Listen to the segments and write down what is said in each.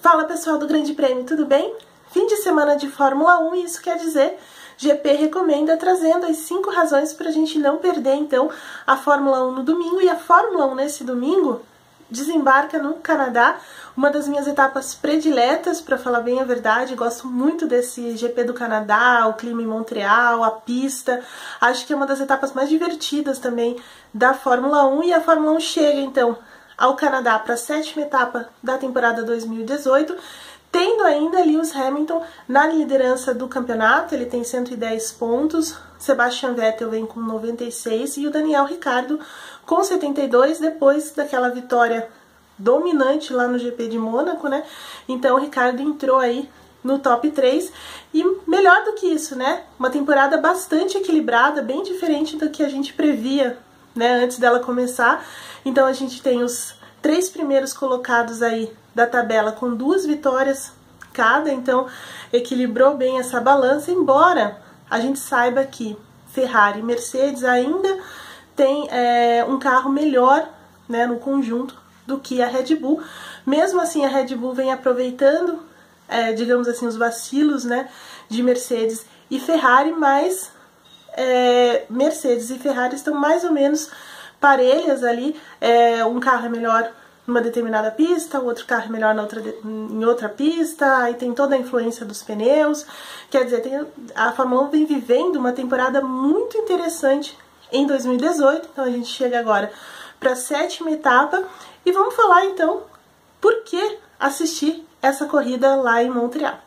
Fala pessoal do Grande Prêmio, tudo bem? Fim de semana de Fórmula 1 e isso quer dizer GP Recomenda, trazendo as 5 razões para a gente não perder então a Fórmula 1 no domingo. E a Fórmula 1 nesse domingo desembarca no Canadá, uma das minhas etapas prediletas, para falar bem a verdade. Gosto muito desse GP do Canadá, o clima em Montreal, a pista. Acho que é uma das etapas mais divertidas também da Fórmula 1 e a Fórmula 1 chega então ao Canadá para a 7ª etapa da temporada 2018, tendo ainda Lewis Hamilton na liderança do campeonato. Ele tem 110 pontos, Sebastian Vettel vem com 96 e o Daniel Ricciardo com 72, depois daquela vitória dominante lá no GP de Mônaco, né? Então o Ricciardo entrou aí no top 3 e melhor do que isso, né? Uma temporada bastante equilibrada, bem diferente do que a gente previa, né, antes dela começar. Então a gente tem os 3 primeiros colocados aí da tabela com 2 vitórias cada, então equilibrou bem essa balança, embora a gente saiba que Ferrari e Mercedes ainda tem um carro melhor, né, no conjunto do que a Red Bull. Mesmo assim a Red Bull vem aproveitando, digamos assim, os vacilos, né, de Mercedes e Ferrari, mas Mercedes e Ferrari estão mais ou menos parelhas ali. Um carro é melhor numa determinada pista, o outro carro é melhor em outra pista, aí tem toda a influência dos pneus. Quer dizer, a Fórmula 1 vem vivendo uma temporada muito interessante em 2018, então a gente chega agora para a 7ª etapa e vamos falar então por que assistir essa corrida lá em Montreal.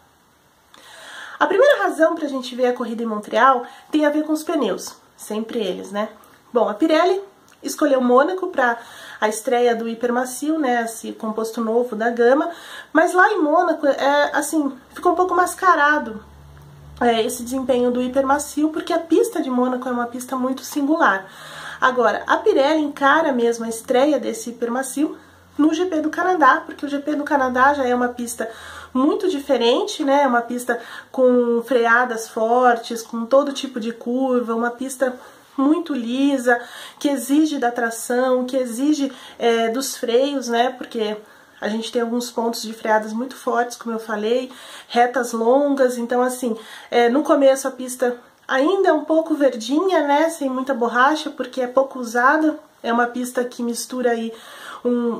A primeira razão para a gente ver a corrida em Montreal tem a ver com os pneus, sempre eles, né? Bom, a Pirelli escolheu Mônaco para a estreia do hipermacio, né, esse composto novo da gama, mas lá em Mônaco, assim, ficou um pouco mascarado esse desempenho do hipermacio, porque a pista de Mônaco é uma pista muito singular. Agora, a Pirelli encara mesmo a estreia desse hipermacio no GP do Canadá, porque o GP do Canadá já é uma pista muito diferente, né? Uma pista com freadas fortes, com todo tipo de curva, uma pista muito lisa, que exige da tração, que exige dos freios, né? Porque a gente tem alguns pontos de freadas muito fortes, como eu falei, retas longas. Então, assim, no começo a pista ainda é um pouco verdinha, né? Sem muita borracha, porque é pouco usada. É uma pista que mistura aí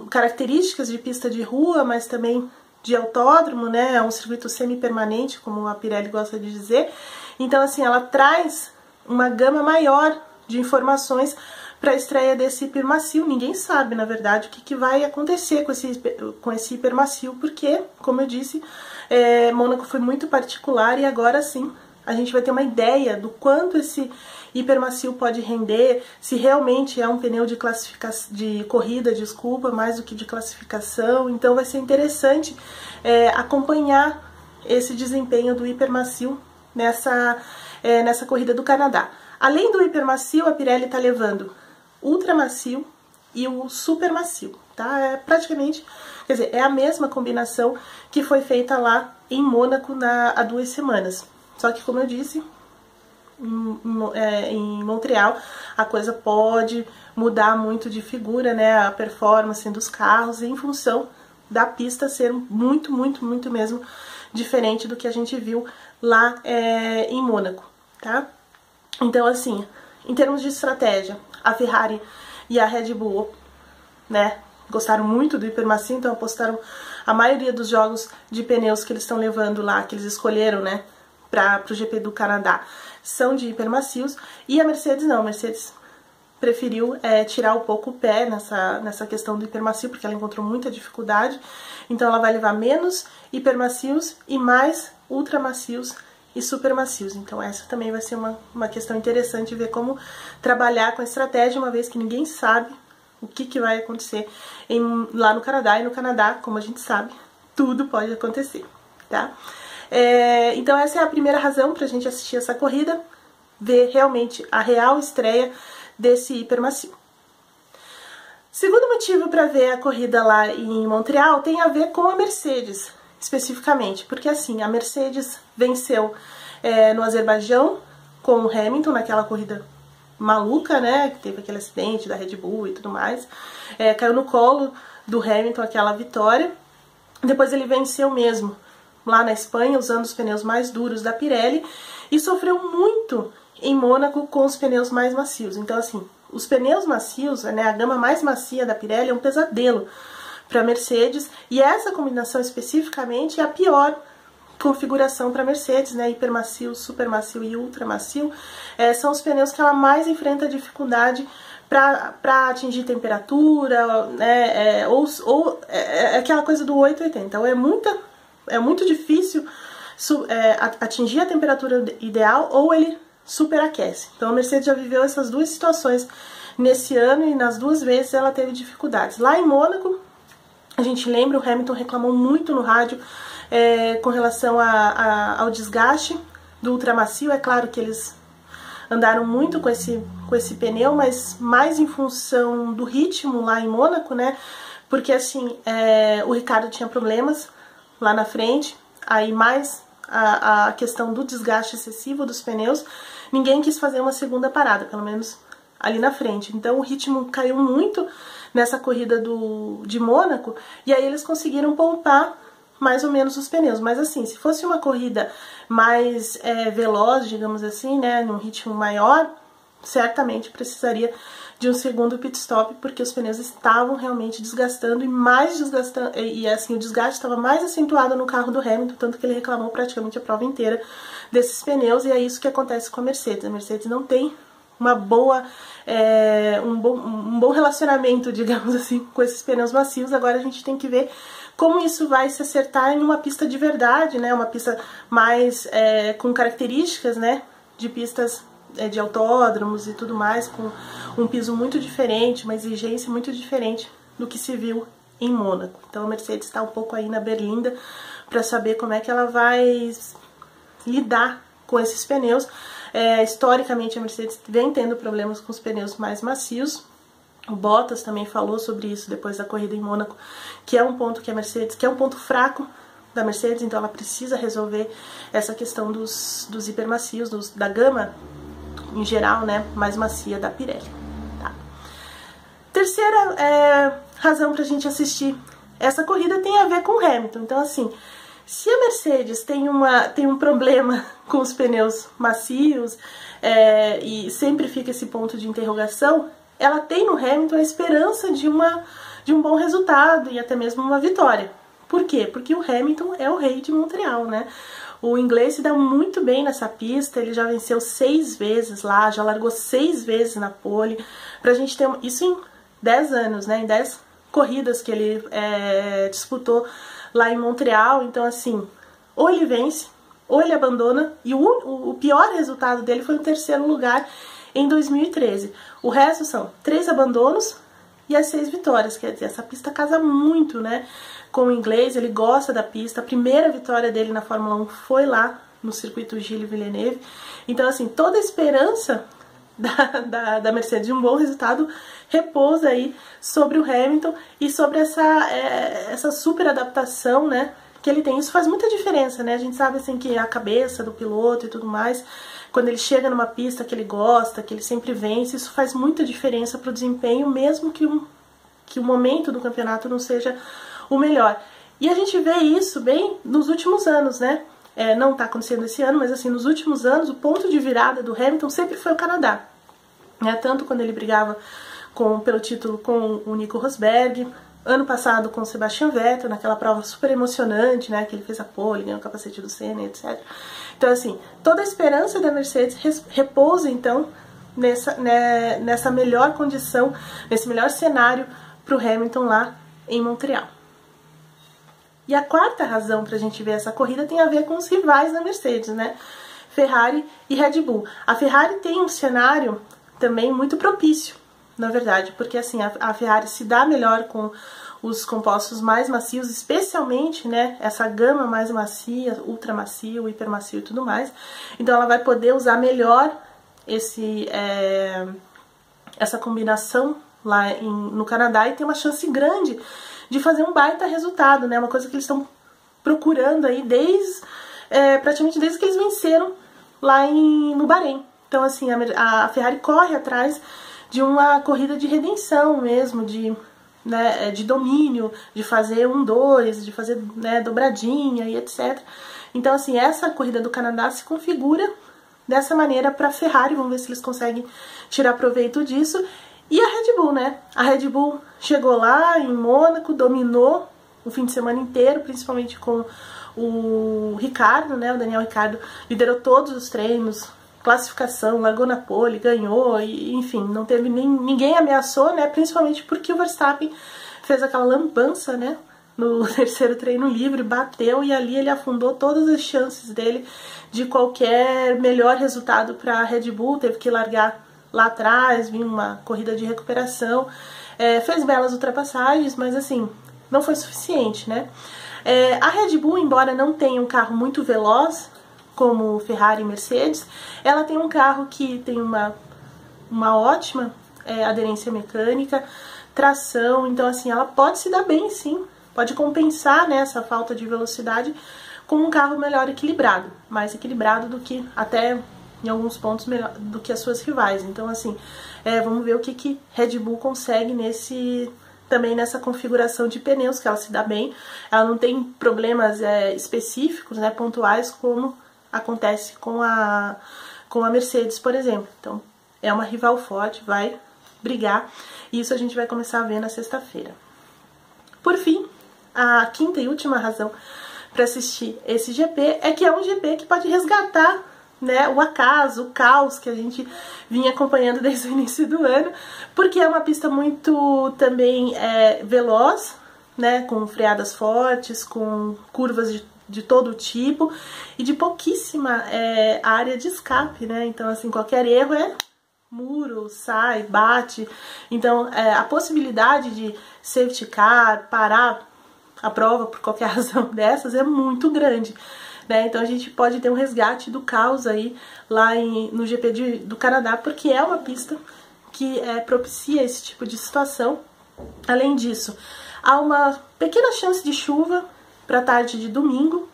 características de pista de rua, mas também de autódromo, né? É um circuito semi-permanente, como a Pirelli gosta de dizer. Então, assim, ela traz uma gama maior de informações para a estreia desse hipermacio. Ninguém sabe, na verdade, o que vai acontecer com esse hipermacio, porque, como eu disse, Mônaco foi muito particular e agora sim a gente vai ter uma ideia do quanto esse hipermacio pode render, se realmente é um pneu de corrida, desculpa, mais do que de classificação. Então vai ser interessante acompanhar esse desempenho do hipermacio nessa corrida do Canadá. Além do hipermacio, a Pirelli está levando ultramacio e o supermacio, tá? Praticamente, quer dizer, é a mesma combinação que foi feita lá em Mônaco há 2 semanas. Só que, como eu disse, em Montreal a coisa pode mudar muito de figura, né? A performance dos carros em função da pista ser muito, muito, muito mesmo diferente do que a gente viu lá em Mônaco, tá? Então, assim, em termos de estratégia, a Ferrari e a Red Bull, né, gostaram muito do hipermacio, então apostaram a maioria dos jogos de pneus que eles estão levando lá, que eles escolheram, né, para o GP do Canadá, são de hipermacios. E a Mercedes não, a Mercedes preferiu tirar um pouco o pé nessa questão do hipermacio, porque ela encontrou muita dificuldade. Então ela vai levar menos hipermacios e mais ultramacios e supermacios. Então essa também vai ser uma questão interessante, ver como trabalhar com a estratégia, uma vez que ninguém sabe o que vai acontecer lá no Canadá. E no Canadá, como a gente sabe, tudo pode acontecer, tá? Então essa é a primeira razão para a gente assistir essa corrida, ver realmente a real estreia desse hipermacio. Segundo motivo para ver a corrida lá em Montreal tem a ver com a Mercedes, especificamente, porque assim, a Mercedes venceu no Azerbaijão com o Hamilton naquela corrida maluca, né, que teve aquele acidente da Red Bull e tudo mais, caiu no colo do Hamilton aquela vitória. Depois ele venceu mesmo lá na Espanha, usando os pneus mais duros da Pirelli, e sofreu muito em Mônaco com os pneus mais macios. Então, assim, os pneus macios, né, a gama mais macia da Pirelli é um pesadelo para Mercedes, e essa combinação especificamente é a pior configuração para Mercedes, né, hipermacio, supermacio e ultramacio, são os pneus que ela mais enfrenta dificuldade para atingir temperatura, né, aquela coisa do 880, então é muito difícil atingir a temperatura ideal, ou ele superaquece. Então a Mercedes já viveu essas duas situações nesse ano, e nas duas vezes ela teve dificuldades. Lá em Mônaco, a gente lembra, o Hamilton reclamou muito no rádio com relação ao desgaste do ultramacio. É claro que eles andaram muito com esse pneu, mas mais em função do ritmo lá em Mônaco, né? Porque assim, o Ricciardo tinha problemas lá na frente, aí mais a questão do desgaste excessivo dos pneus, ninguém quis fazer uma segunda parada, pelo menos ali na frente. Então o ritmo caiu muito nessa corrida de Mônaco, e aí eles conseguiram poupar mais ou menos os pneus. Mas assim, se fosse uma corrida mais veloz, digamos assim, né, num ritmo maior, certamente precisaria de um segundo pit stop, porque os pneus estavam realmente desgastando, e assim, o desgaste estava mais acentuado no carro do Hamilton, tanto que ele reclamou praticamente a prova inteira desses pneus, e é isso que acontece com a Mercedes. A Mercedes não tem uma boa, um bom relacionamento, digamos assim, com esses pneus macios. Agora a gente tem que ver como isso vai se acertar em uma pista de verdade, né, uma pista mais com características, né, de pistas de autódromos e tudo mais, com um piso muito diferente, uma exigência muito diferente do que se viu em Mônaco. Então a Mercedes está um pouco aí na berlinda para saber como é que ela vai lidar com esses pneus. Historicamente a Mercedes vem tendo problemas com os pneus mais macios. O Bottas também falou sobre isso depois da corrida em Mônaco, que é um ponto que a Mercedes, que é um ponto fraco da Mercedes, então ela precisa resolver essa questão dos hipermacios, da gama em geral, né, mais macia da Pirelli. Tá. Terceira razão pra gente assistir essa corrida tem a ver com o Hamilton. Então assim, se a Mercedes tem um problema com os pneus macios, e sempre fica esse ponto de interrogação, ela tem no Hamilton a esperança de um bom resultado e até mesmo uma vitória. Por quê? Porque o Hamilton é o rei de Montreal, né? O inglês se dá muito bem nessa pista, ele já venceu 6 vezes lá, já largou 6 vezes na pole. Pra gente ter isso em 10 anos, né? Em 10 corridas que ele disputou lá em Montreal. Então assim, ou ele vence, ou ele abandona, e o pior resultado dele foi o 3º lugar em 2013. O resto são 3 abandonos e as 6 vitórias. Quer dizer, essa pista casa muito, né, com o inglês, ele gosta da pista. A primeira vitória dele na Fórmula 1 foi lá no circuito Gilles Villeneuve. Então assim, toda a esperança da Mercedes de um bom resultado repousa aí sobre o Hamilton e sobre essa super adaptação, né, que ele tem. Isso faz muita diferença, né? A gente sabe assim que a cabeça do piloto e tudo mais, quando ele chega numa pista que ele gosta, que ele sempre vence, isso faz muita diferença para o desempenho, mesmo que o momento do campeonato não seja o melhor. E a gente vê isso bem nos últimos anos, né? Não está acontecendo esse ano, mas assim, nos últimos anos, o ponto de virada do Hamilton sempre foi o Canadá. Tanto quando ele brigava pelo título com o Nico Rosberg, ano passado com o Sebastian Vettel, naquela prova super emocionante, né, que ele fez a pole, ganhou o capacete do Senna, etc. Então assim, toda a esperança da Mercedes repousa então nessa melhor condição, nesse melhor cenário para o Hamilton lá em Montreal. E a quarta razão para a gente ver essa corrida tem a ver com os rivais da Mercedes, né? Ferrari e Red Bull. A Ferrari tem um cenário também muito propício, na verdade, porque assim, a Ferrari se dá melhor com os compostos mais macios, especialmente, né, essa gama mais macia, ultra macio, hiper macio e tudo mais. Então ela vai poder usar melhor essa combinação lá no Canadá e ter uma chance grande de fazer um baita resultado, né? Uma coisa que eles estão procurando aí praticamente desde que eles venceram lá no Bahrein. Então assim, a Ferrari corre atrás de uma corrida de redenção mesmo, de né, de domínio, de fazer 1-2, de fazer, né, dobradinha e etc. Então, assim, essa corrida do Canadá se configura dessa maneira para a Ferrari. Vamos ver se eles conseguem tirar proveito disso. E a Red Bull, né? A Red Bull chegou lá em Mônaco, dominou o fim de semana inteiro, principalmente com o Ricciardo, né? O Daniel Ricciardo liderou todos os treinos, classificação, largou na pole, ganhou, e, enfim, não teve ninguém ameaçou, né? Principalmente porque o Verstappen fez aquela lambança, né? No terceiro treino livre, bateu e ali ele afundou todas as chances dele de qualquer melhor resultado para a Red Bull. Teve que largar lá atrás, vinha uma corrida de recuperação, fez belas ultrapassagens, mas assim, não foi suficiente, né? A Red Bull, embora não tenha um carro muito veloz, como Ferrari e Mercedes, ela tem um carro que tem uma ótima aderência mecânica, tração, então assim, ela pode se dar bem sim, pode compensar, né, essa falta de velocidade com um carro melhor equilibrado, mais equilibrado do que, até em alguns pontos, melhor do que as suas rivais. Então assim, vamos ver o que Red Bull consegue também nessa configuração de pneus, que ela se dá bem, ela não tem problemas específicos, né, pontuais, como acontece com a Mercedes, por exemplo. Então, é uma rival forte, vai brigar, e isso a gente vai começar a ver na sexta-feira. Por fim, a quinta e última razão para assistir esse GP é que é um GP que pode resgatar, né, o acaso, o caos que a gente vinha acompanhando desde o início do ano, porque é uma pista muito também veloz, né, com freadas fortes, com curvas de todo tipo e de pouquíssima área de escape, né? Então, assim, qualquer erro muro, sai, bate. Então, a possibilidade de safety car, parar a prova por qualquer razão dessas é muito grande, né? Então, a gente pode ter um resgate do caos aí lá no GP do Canadá, porque é uma pista que propicia esse tipo de situação. Além disso, há uma pequena chance de chuva para a tarde de domingo,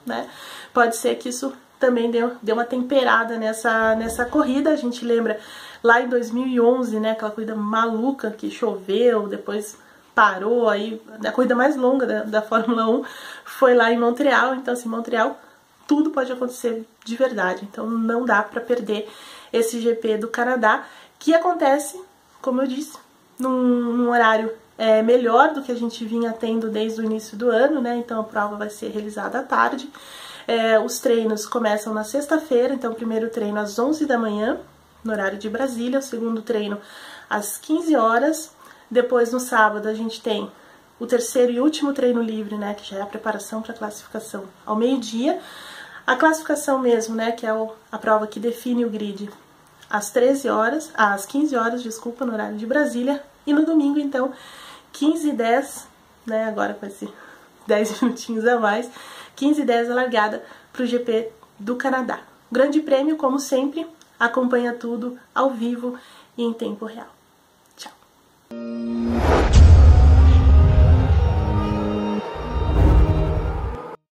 né? Pode ser que isso também dê uma temperada nessa corrida. A gente lembra lá em 2011, né? Aquela corrida maluca que choveu, depois parou, aí a corrida mais longa da Fórmula 1 foi lá em Montreal. Então, assim, Montreal, tudo pode acontecer de verdade. Então, não dá para perder esse GP do Canadá, que acontece, como eu disse, num horário melhor do que a gente vinha tendo desde o início do ano, né? Então a prova vai ser realizada à tarde. Os treinos começam na sexta-feira, então o primeiro treino às 11 da manhã, no horário de Brasília, o segundo treino às 15 horas. Depois, no sábado, a gente tem o terceiro e último treino livre, né? Que já é a preparação para a classificação ao meio-dia. A classificação mesmo, né? Que é a prova que define o grid, às 15 horas, desculpa, no horário de Brasília. E no domingo, então, 15h10, né, agora com esses 10 minutinhos a mais, 15h10 a largada para o GP do Canadá. Grande prêmio, como sempre, acompanha tudo ao vivo e em tempo real. Tchau!